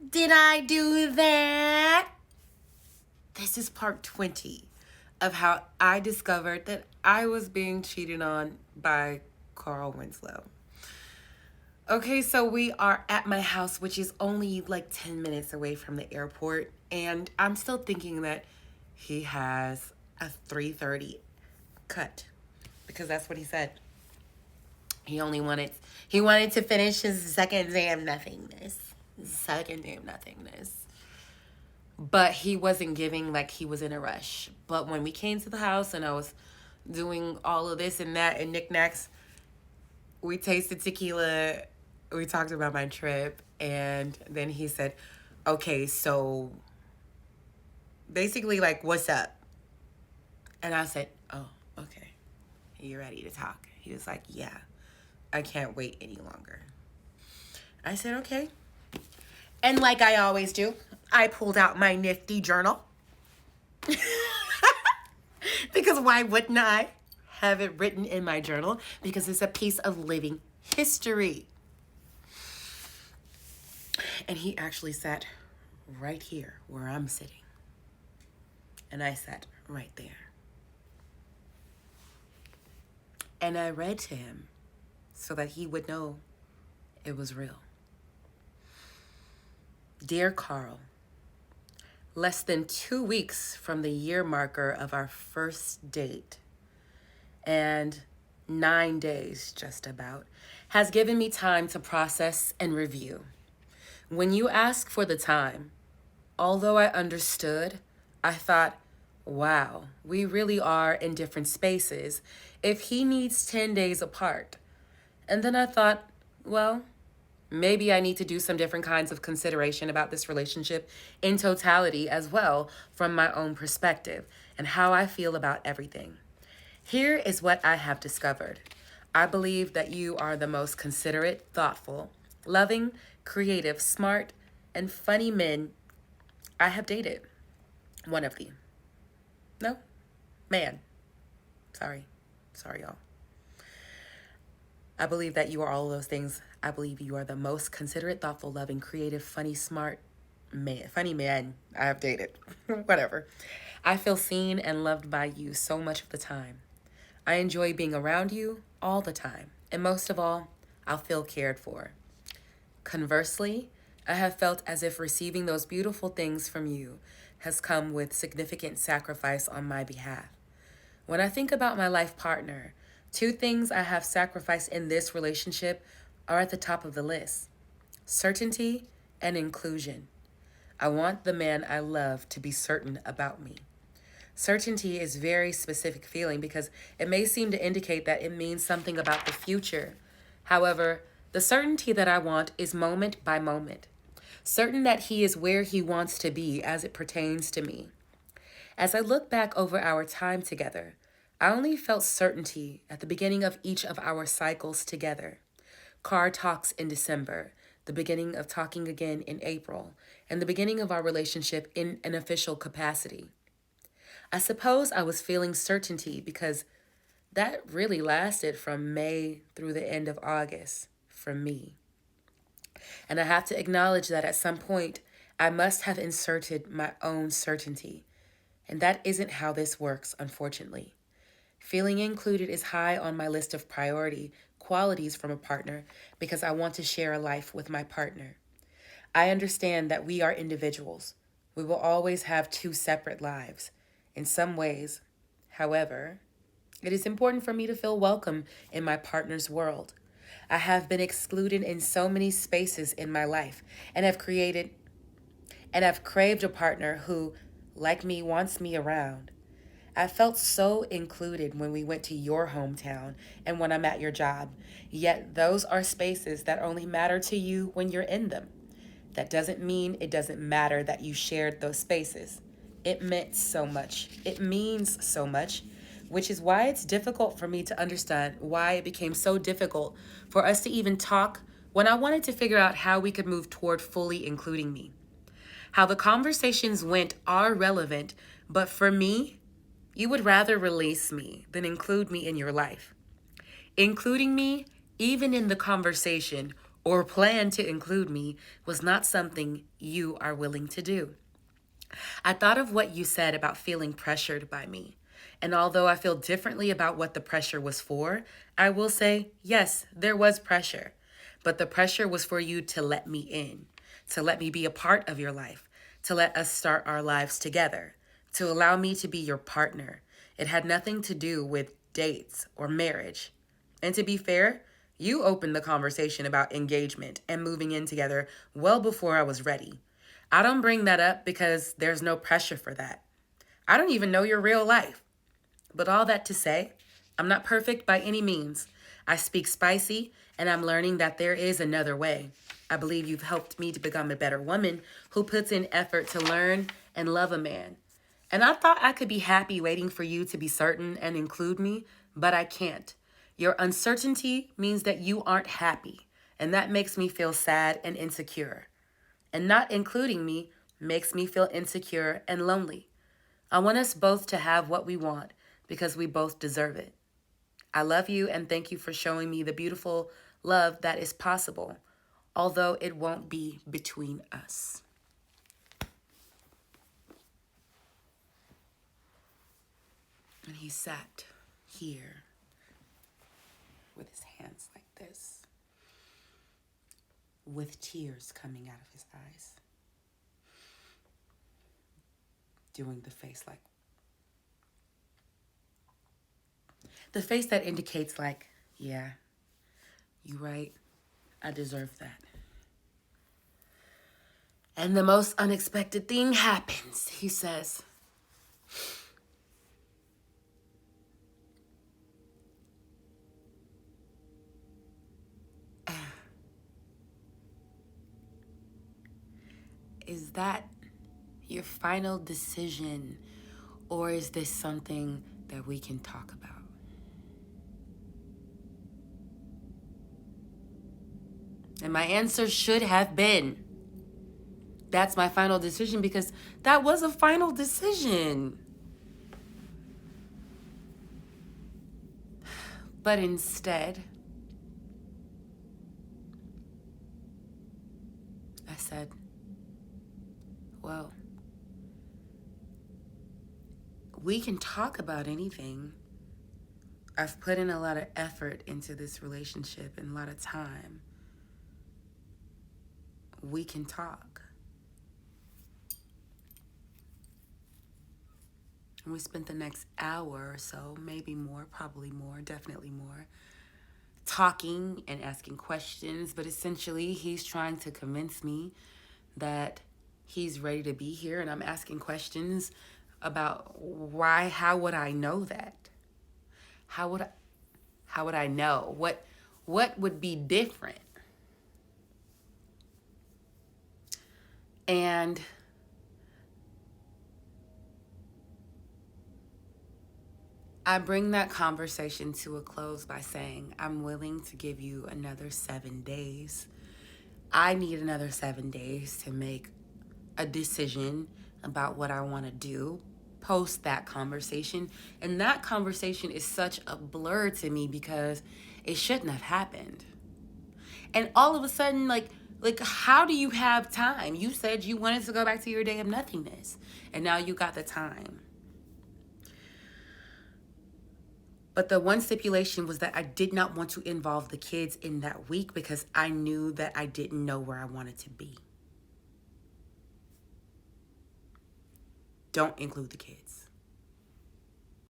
Did I do that? This is part 20 of how I discovered that I was being cheated on by Carl Winslow. Okay, so we are at my house, which is only like 10 minutes away from the airport, and I'm still thinking that he has a 3:30 cut because that's what he said. He wanted to finish his second day of nothingness. Second day of nothingness. But he wasn't giving like he was in a rush. But when we came to the house and I was doing all of this and that and knickknacks, we tasted tequila. We talked about my trip. And then he said, okay, so basically, like, what's up? And I said, oh, okay. You ready to talk? He was like, yeah, I can't wait any longer. I said, okay. And like I always do, I pulled out my nifty journal. Because why wouldn't I have it written in my journal? Because it's a piece of living history. And he actually sat right here where I'm sitting. And I sat right there. And I read to him so that he would know it was real. Dear Carl, less than 2 weeks from the year marker of our first date, and 9 days just about, has given me time to process and review. When you asked for the time, although I understood, I thought, wow, we really are in different spaces if he needs 10 days apart. And then I thought, well, maybe I need to do some different kinds of consideration about this relationship in totality as well from my own perspective and how I feel about everything. Here is what I have discovered. I believe that you are the most considerate, thoughtful, loving, creative, smart, and funny men I have dated. One of the. No? Man. Sorry, y'all. I believe that you are all of those things. I believe you are the most considerate, thoughtful, loving, creative, funny, smart man. Funny man I have dated. Whatever. I feel seen and loved by you so much of the time. I enjoy being around you all the time. And most of all, I'll feel cared for. Conversely, I have felt as if receiving those beautiful things from you has come with significant sacrifice on my behalf. When I think about my life partner, 2 things I have sacrificed in this relationship are at the top of the list: certainty and inclusion. I want the man I love to be certain about me. Certainty is a very specific feeling because it may seem to indicate that it means something about the future. However, the certainty that I want is moment by moment, certain that he is where he wants to be as it pertains to me. As I look back over our time together, I only felt certainty at the beginning of each of our cycles together. Car talks in December, the beginning of talking again in April, and the beginning of our relationship in an official capacity. I suppose I was feeling certainty because that really lasted from May through the end of August for me. And I have to acknowledge that at some point, I must have inserted my own certainty. And that isn't how this works, unfortunately. Feeling included is high on my list of priority qualities from a partner because I want to share a life with my partner. I understand that we are individuals. We will always have 2 separate lives. In some ways, however, it is important for me to feel welcome in my partner's world. I have been excluded in so many spaces in my life and have craved a partner who, like me, wants me around. I felt so included when we went to your hometown and when I'm at your job, yet those are spaces that only matter to you when you're in them. That doesn't mean it doesn't matter that you shared those spaces. It meant so much. It means so much, which is why it's difficult for me to understand why it became so difficult for us to even talk when I wanted to figure out how we could move toward fully including me. How the conversations went are relevant, but for me, you would rather release me than include me in your life. Including me, even in the conversation or plan to include me was not something you are willing to do. I thought of what you said about feeling pressured by me. And although I feel differently about what the pressure was for, I will say, yes, there was pressure. But the pressure was for you to let me in, to let me be a part of your life, to let us start our lives together, to allow me to be your partner. It had nothing to do with dates or marriage. And to be fair, you opened the conversation about engagement and moving in together well before I was ready. I don't bring that up because there's no pressure for that. I don't even know your real life. But all that to say, I'm not perfect by any means. I speak spicy, and I'm learning that there is another way. I believe you've helped me to become a better woman who puts in effort to learn and love a man. And I thought I could be happy waiting for you to be certain and include me, but I can't. Your uncertainty means that you aren't happy, and that makes me feel sad and insecure. And not including me makes me feel insecure and lonely. I want us both to have what we want because we both deserve it. I love you and thank you for showing me the beautiful love that is possible, although it won't be between us. And he sat here with his hands like this, with tears coming out of his eyes, doing the face like, the face that indicates like, yeah, you right, I deserve that. And the most unexpected thing happens. He says, is that your final decision, or is this something that we can talk about? And my answer should have been, that's my final decision, because that was a final decision. But instead, I said, well, we can talk about anything. I've put in a lot of effort into this relationship and a lot of time. We can talk. And we spent the next hour or so, maybe more, probably more, definitely more, talking and asking questions. But essentially, he's trying to convince me that he's ready to be here. And I'm asking questions about why, how would I know that? How would I know? What would be different? And I bring that conversation to a close by saying, I'm willing to give you another 7 days. I need another 7 days to make a decision about what I want to do post that conversation. And that conversation is such a blur to me because it shouldn't have happened. And all of a sudden, like how do you have time? You said you wanted to go back to your day of nothingness, and now you got the time. But the one stipulation was that I did not want to involve the kids in that week because I knew that I didn't know where I wanted to be. Don't include the kids.